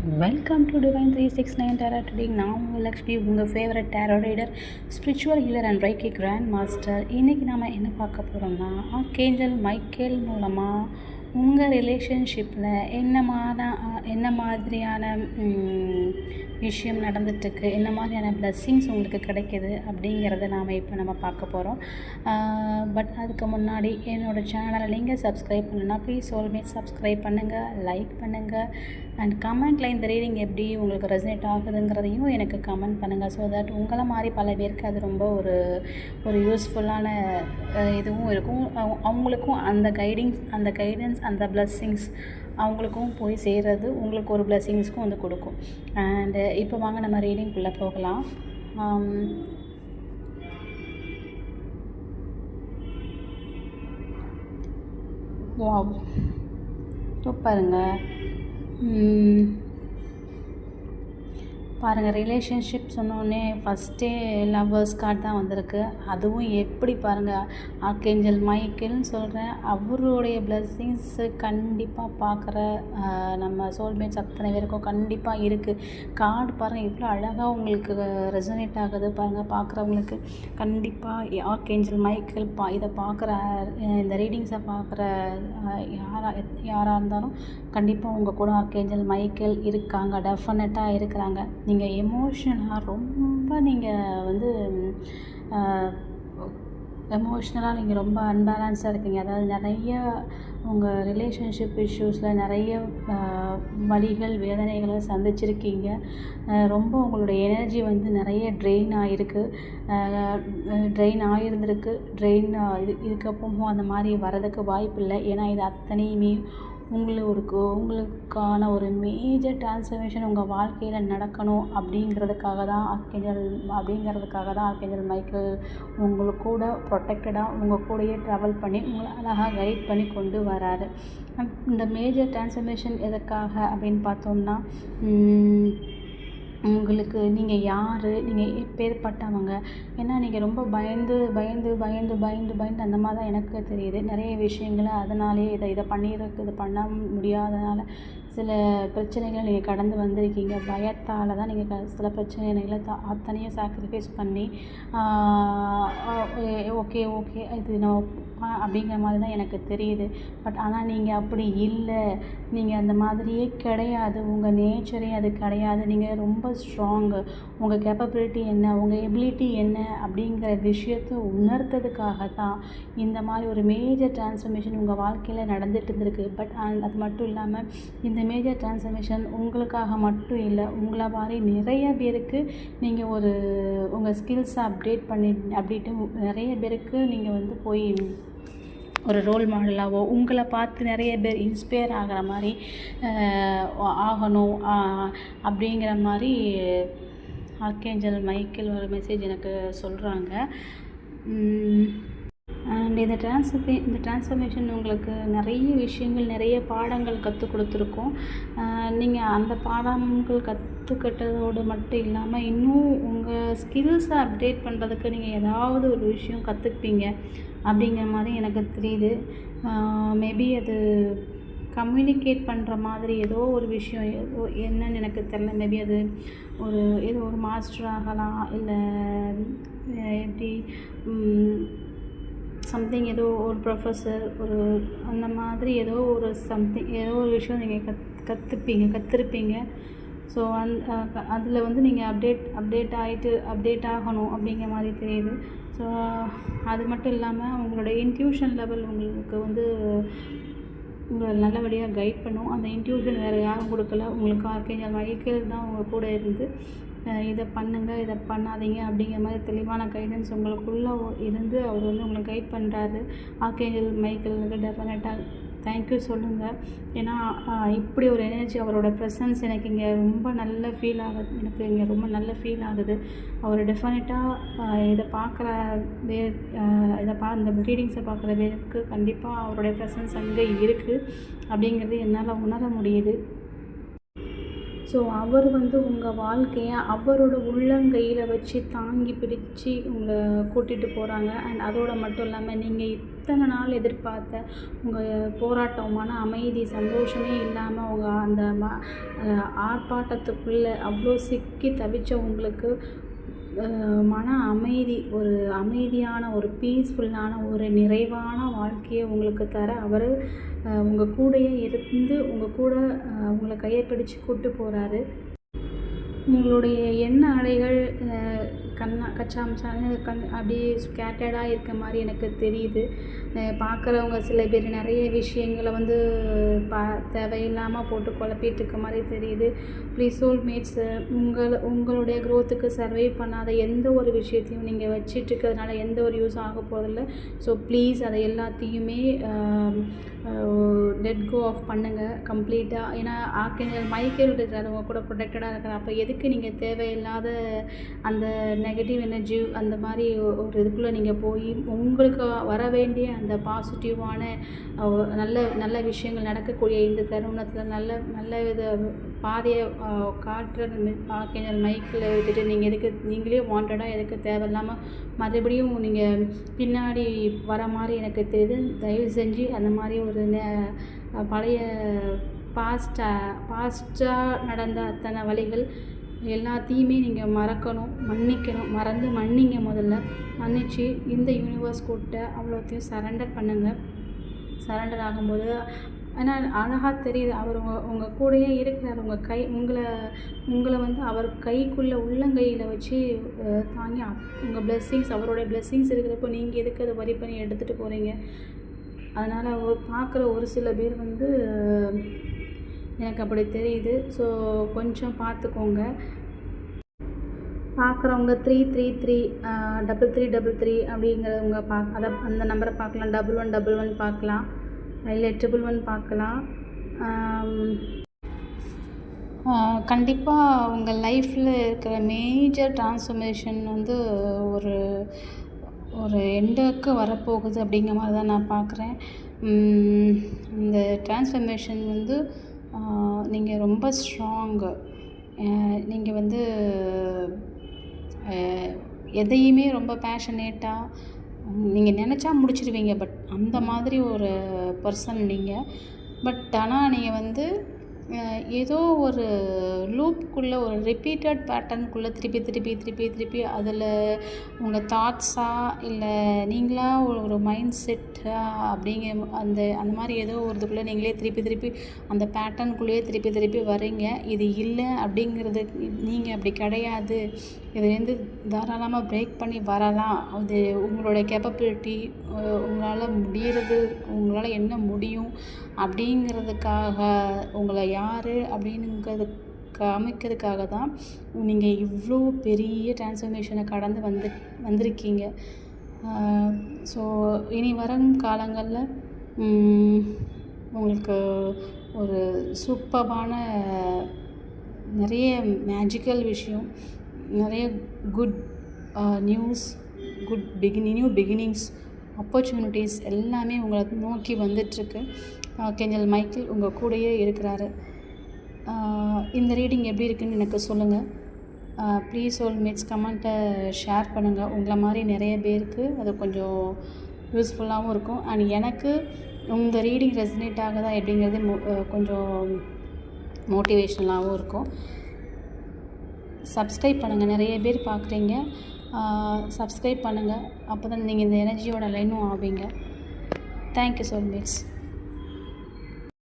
Welcome to divine 369 tarot reading. நான் உங்கள் லக்ஷ்மி, உங்கள் favourite tarot reader, spiritual healer and reiki grand master. இன்றைக்கி நம்ம என்ன பார்க்க போகிறோம்னா, ஆர்க்கேஞ்சல் மைக்கேல் மூலமாக உங்கள் ரிலேஷன்ஷிப்பில் என்ன மாதிரியான விஷயம் நடந்துட்டுருக்கு, என்ன மாதிரியான பிளஸ்ஸிங்ஸ் உங்களுக்கு கிடைக்கிது அப்படிங்கிறத நம்ம பார்க்க போகிறோம். பட் அதுக்கு முன்னாடி என்னோடய சேனலை நீங்கள் சப்ஸ்கிரைப் பண்ணுன்னா ப்ளீஸ் சோல்மேட் சப்ஸ்கிரைப் பண்ணுங்கள், லைக் பண்ணுங்கள் அண்ட் கமெண்ட்டில் இந்த ரீடிங் எப்படி உங்களுக்கு ரெசனேட் ஆகுதுங்கிறதையும் எனக்கு கமெண்ட் பண்ணுங்கள். ஸோ தட் உங்களை மாதிரி பல பேருக்கு அது ரொம்ப ஒரு யூஸ்ஃபுல்லான இதுவும் இருக்கும். அவங்களுக்கும் அந்த கைடன்ஸ் அந்த பிளஸ்ஸிங்ஸ் அவங்களுக்கும் போய் சேர்றது உங்களுக்கு ஒரு பிளஸ்ஸிங்ஸ்க்கும் வந்து கொடுக்கும். அண்டு இப்போ வாங்க நம்ம ரீடிங்குள்ளே போகலாம். வாவ், பாருங்கள் ரிலேஷன்ஷிப் சொன்னோடனே ஃபஸ்ட்டே லவ்வர்ஸ் கார்டு தான் வந்திருக்கு. அதுவும் எப்படி பாருங்கள், ஆர்க்கேஞ்சல் மைக்கேல்னு சொல்கிறேன், அவருடைய பிளஸ்ஸிங்ஸு கண்டிப்பாக பார்க்குற நம்ம சோல்மேட்ஸ் அத்தனை பேருக்கும் கண்டிப்பாக இருக்குது. கார்டு பாருங்கள் எவ்வளோ அழகாக உங்களுக்கு ரெசனேட் ஆகுது பாருங்கள். பார்க்குறவங்களுக்கு கண்டிப்பாக ஆர்க்கேஞ்சல் மைக்கேல் இதை பார்க்குற இந்த ரீடிங்ஸை பார்க்குற யாராக இருந்தாலும் கண்டிப்பாக உங்கள் கூட ஆர்க்கேஞ்சல் மைக்கேல் இருக்காங்க, டெஃபினட்டாக இருக்கிறாங்க. நீங்கள் எமோஷனலாக நீங்கள் ரொம்ப அன்பேலன்ஸாக இருக்கீங்க. அதாவது நிறைய உங்கள் ரிலேஷன்ஷிப் இஷ்யூஸில் நிறைய வலிகள் வேதனைகளை சந்திச்சிருக்கீங்க. ரொம்ப உங்களுடைய எனர்ஜி நிறைய ட்ரெயின் ஆகியிருந்திருக்கு. இதுக்கப்புறமும் அந்த மாதிரி வரதுக்கு வாய்ப்பு இல்லை. ஏன்னா இது அத்தனையுமே உங்களுக்கான ஒரு மேஜர் டிரான்ஸ்ஃபர்மேஷன் உங்கள் வாழ்க்கையில் நடக்கணும் அப்படிங்கிறதுக்காக தான் ஆர்க்கேஞ்சல் மைக்கேல் உங்களுக்கு கூட ப்ரொடெக்டடாக உங்கள் கூடயே ட்ராவல் பண்ணி உங்களை அழகாக கைட் பண்ணி கொண்டு வராரு. இந்த மேஜர் டிரான்ஸ்ஃபர்மேஷன் எதுக்காக அப்படின்னு பார்த்தோம்னா, உங்களுக்கு நீங்கள் யார், நீங்கள் எப்பேற்பட்டவங்க, ஏன்னா நீங்கள் ரொம்ப பயந்து அந்த மாதிரி தான் எனக்கு தெரியுது. நிறைய விஷயங்களை அதனாலே இதை பண்ண முடியாதனால சில பிரச்சனைகளை நீங்கள் கடந்து வந்திருக்கீங்க. பயத்தால் தான் நீங்கள் சில பிரச்சனைகளை அத்தனையும் சாக்ரிஃபைஸ் பண்ணி ஓகே இது நம்ம அப்படிங்கிற மாதிரி தான் எனக்கு தெரியுது. பட் ஆனால் நீங்கள் அப்படி இல்லை, நீங்கள் அந்த மாதிரியே கிடையாது. உங்கள் நேச்சரே அது கிடையாது. நீங்கள் ரொம்ப ஸ்ட்ராங்கு. உங்கள் கேப்பபிலிட்டி என்ன, உங்கள் எபிலிட்டி என்ன அப்படிங்கிற விஷயத்தை உணர்த்ததுக்காக தான் இந்த மாதிரி ஒரு மேஜர் டிரான்ஸ்ஃபர்மேஷன் உங்கள் வாழ்க்கையில் நடந்துட்டு இருந்திருக்கு. பட் அது மட்டும் இல்லாமல் இந்த மேஜர் டிரான்ஸ்ஃபர்மேஷன் உங்களுக்காக மட்டும் இல்லை, உங்களை மாதிரி நிறைய பேருக்கு நீங்கள் உங்கள் ஸ்கில்ஸை அப்டேட்டு நிறைய பேருக்கு நீங்கள் போய் ஒரு ரோல் மாடலாகவோ உங்களை பார்த்து நிறைய பேர் இன்ஸ்பயர் ஆகிற மாதிரி ஆகணும் அப்படிங்கிற மாதிரி ஆர்க்கேஞ்சல் மைக்கேல் ஒரு மெசேஜ் எனக்கு சொல்கிறாங்க. அண்ட் இந்த டிரான்ஸ்ஃபர்மேஷன் உங்களுக்கு நிறைய விஷயங்கள், நிறைய பாடங்கள் கற்றுக் கொடுத்துருக்கோம். நீங்கள் அந்த பாடங்கள் கற்றுக்கிட்டதோடு மட்டும் இல்லாமல் இன்னும் உங்கள் ஸ்கில்ஸை அப்டேட் பண்ணுறதுக்கு நீங்கள் ஏதாவது ஒரு விஷயம் கற்றுப்பீங்க அப்படிங்கிற மாதிரி எனக்கு தெரியுது. மேபி அது கம்யூனிகேட் பண்ணுற மாதிரி ஏதோ ஒரு விஷயம், என்னன்னு எனக்கு தெரியல. மேபி அது ஏதோ ஒரு மாஸ்டர் ஆகலாம், இல்லை எப்படி சம்திங், ஏதோ ஒரு ப்ரொஃபஸர், அந்த மாதிரி ஏதோ ஒரு விஷயம் நீங்கள் கற்றுருப்பீங்க. ஸோ அதில் நீங்கள் அப்டேட் ஆகணும் அப்படிங்கிற மாதிரி தெரியுது. ஸோ அது மட்டும் இல்லாமல் உங்களோட இன்ட்யூஷன் லெவல் உங்களுக்கு உங்களை நல்லபடியாக கைட் பண்ணும். அந்த இன்ட்யூஷன் வேறு யாரும் கொடுக்கல, உங்களுக்கு ஆர்க்கேஞ்சல் மைக்கேல் தான் உங்கள் கூட இருந்து இதை பண்ணுங்கள், இதை பண்ணாதீங்க அப்படிங்கிற மாதிரி தெளிவான கைடன்ஸ் உங்களுக்குள்ளே இருந்து அவர் உங்களை கைட் பண்ணுறாரு. ஆர்க்கேஞ்சல் மைக்கேலுக்கு டெஃபினட்டாக தேங்க்யூ சொல்லுங்கள். ஏன்னா இப்படி ஒரு எனர்ஜி, அவரோட ப்ரெசன்ஸ் எனக்கு இங்கே ரொம்ப நல்ல ஃபீல் ஆகுது. அவர் டெஃபினட்டாக இதை பார்க்குற இந்த ரீடிங்ஸை பார்க்குற பேருக்கு கண்டிப்பாக அவருடைய ப்ரெசன்ஸ் அங்கே இருக்குது அப்படிங்கிறது என்னால் உணர முடியுது. ஸோ அவர் வந்து உங்கள் வாழ்க்கையை அவரோட உள்ளங்கையில் வச்சு தாங்கி பிடிச்சு உங்களை கூட்டிகிட்டு போகிறாங்க. அண்ட் அதோடு மட்டும் இல்லாமல் நீங்கள் இத்தனை நாள் எதிர்பார்த்த உங்கள் போராட்டமான அமைதி சந்தோஷமே இல்லாமல் உங்கள் அந்த ஆர்ப்பாட்டத்துக்குள்ளே அவ்வளோ சிக்கி தவிச்ச உங்களுக்கு மன அமைதி, ஒரு அமைதியான, ஒரு பீஸ்ஃபுல்லான, ஒரு நிறைவான வாழ்க்கையை உங்களுக்கு தர அவர் உங்கள் கூடயே இருந்து உங்கள் கூட உங்களை கையை பிடிச்சு கூப்பிட்டு போகிறாரு. உங்களுடைய எண்ண அலைகள் கச்சாமச்சான்னு அப்படியே ஸ்கேட்டர்டாக இருக்க மாதிரி எனக்கு தெரியுது. பார்க்குறவங்க சில பேர் நிறைய விஷயங்களை வந்து தேவையில்லாமல் போட்டு குழப்பிட்டு இருக்க மாதிரி தெரியுது. ப்ளீஸ் சோல்மேட்ஸ், உங்களுடைய க்ரோத்துக்கு சர்வை பண்ணாத எந்த ஒரு விஷயத்தையும் நீங்கள் வச்சிட்டு இருக்கிறதுனால எந்த ஒரு யூஸ் ஆக போகிறதில்ல. ஸோ ப்ளீஸ் அதை எல்லாத்தையுமே லெட் கோ ஆஃப் பண்ணுங்கள் கம்ப்ளீட்டாக. ஏன்னா ஆர்க்கேஞ்சல் மைக்கேல் இருக்கிறார், உங்கள் கூட ப்ரொடெக்டடாக இருக்கிறார். அப்போ எதுக்கு நீங்கள் தேவையில்லாத அந்த நெகட்டிவ் எனர்ஜி அந்த மாதிரி ஒரு இதுக்குள்ளே நீங்கள் போய் உங்களுக்கு வர வேண்டிய அந்த பாசிட்டிவான நல்ல நல்ல விஷயங்கள் நடக்கக்கூடிய இந்த தருணத்தில் நல்ல வித பாதையை காட்டுற ஆர்க்கேஞ்சல் மைக்கில் விட்டுட்டு நீங்கள் எதுக்கு நீங்களே வாண்டடாக எதுக்கு தேவையில்லாமல் மறுபடியும் நீங்கள் பின்னாடி வர மாதிரி எனக்கு தெரியுது. தயவு செஞ்சு அந்த மாதிரி ஒரு பழைய பாஸ்டாக நடந்த அத்தனை வழிகள் எல்லாத்தையுமே நீங்கள் மன்னிக்கணும். மன்னிங்க. முதல்ல மன்னிச்சு இந்த யூனிவர்ஸ் கூட்ட அவ்வளோத்தையும் சரண்டர் பண்ணுங்கள். சரண்டர் ஆகும்போது ஏன்னா அழகாக தெரியுது அவர் உங்கள் கூடயே இருக்கிறார். உங்களை வந்து அவர் கைக்குள்ளே உள்ளங்கையில் வச்சு தாங்கி உங்கள் பிளெஸ்ஸிங்ஸ், அவருடைய பிளெஸ்ஸிங்ஸ் இருக்கிறப்போ நீங்கள் எதுக்கு அதை வரி பண்ணி எடுத்துகிட்டு போகிறீங்க? அதனால் பார்க்குற ஒரு சில பேர் வந்து எனக்கு அப்படி தெரியுது. ஸோ கொஞ்சம் பார்த்துக்கோங்க. பார்க்குறவங்க 333 3333 அப்படிங்கிறவங்க அந்த நம்பரை பார்க்கலாம். 1111 பார்க்கலாம், இல்லை 1111 பார்க்கலாம். கண்டிப்பாக உங்கள் லைஃப்பில் இருக்கிற மேஜர் ட்ரான்ஸ்ஃபர்மேஷன் வந்து ஒரு எண்டுக்கு வரப்போகுது அப்படிங்கிற மாதிரி தான் நான் பார்க்குறேன். இந்த ட்ரான்ஸ்ஃபர்மேஷன் வந்து நீங்கள் ரொம்ப ஸ்ட்ராங்கு. நீங்கள் வந்து எதையுமே ரொம்ப பேஷனேட்டாக நீங்கள் நினச்சா முடிச்சிடுவீங்க. பட் அந்த மாதிரி ஒரு பர்சன் நீங்கள். பட் ஆனால் நீங்கள் வந்து ஏதோ ஒரு லூப்புக்குள்ளே, ஒரு ரிப்பீட்டட் பேட்டர்னுக்குள்ளே திருப்பி அதில் உங்கள் தாட்ஸாக இல்லை நீங்களாக ஒரு மைண்ட் செட்டாக அப்படிங்கிற அந்த மாதிரி ஏதோ ஒரு இதுக்குள்ளே நீங்களே திருப்பி அந்த பேட்டர்னுக்குள்ளேயே திருப்பி வரீங்க. இது இல்லை அப்படிங்கிறது நீங்கள் அப்படி கிடையாது. இதுலேருந்து தாராளமாக பிரேக் பண்ணி வரலாம். அது உங்களுடைய கேப்பபிலிட்டி, உங்களால் என்ன முடியும் அப்படிங்கிறதுக்காக, உங்களை யார் அப்படிங்கிறது காமிக்கிறதுக்காக தான் நீங்கள் இவ்வளோ பெரிய டிரான்ஸ்ஃபர்மேஷனை கடந்து வந்திருக்கீங்க. ஸோ இனி வரும் காலங்களில் உங்களுக்கு ஒரு சூப்பரான நிறைய மேஜிக்கல் விஷயம், நிறைய good news, new beginnings, opportunities எல்லாமே உங்களை நோக்கி வந்துட்டுருக்கு. ஆர்க்கேஞ்சல் மைக்கேல் உங்கள் கூடயே இருக்கிறாரு. இந்த ரீடிங் எப்படி இருக்குன்னு எனக்கு சொல்லுங்கள். ப்ளீஸ் சோல்மேட்ஸ் கமெண்ட்டை ஷேர் பண்ணுங்கள். உங்களை மாதிரி நிறைய பேருக்கு அது கொஞ்சம் யூஸ்ஃபுல்லாகவும் இருக்கும். அண்ட் எனக்கு இந்த ரீடிங் ரெசனேட் ஆகுதா எப்படிங்கிறது கொஞ்சம் மோட்டிவேஷ்னலாகவும் இருக்கும். சப்ஸ்கிரைப் பண்ணுங்கள். நிறைய பேர் பார்க்குறீங்க, சப்ஸ்கிரைப் பண்ணுங்கள். அப்போ தான் நீங்கள் இந்த எனர்ஜியோட லைனும் ஆவீங்க. Thank you soulmates.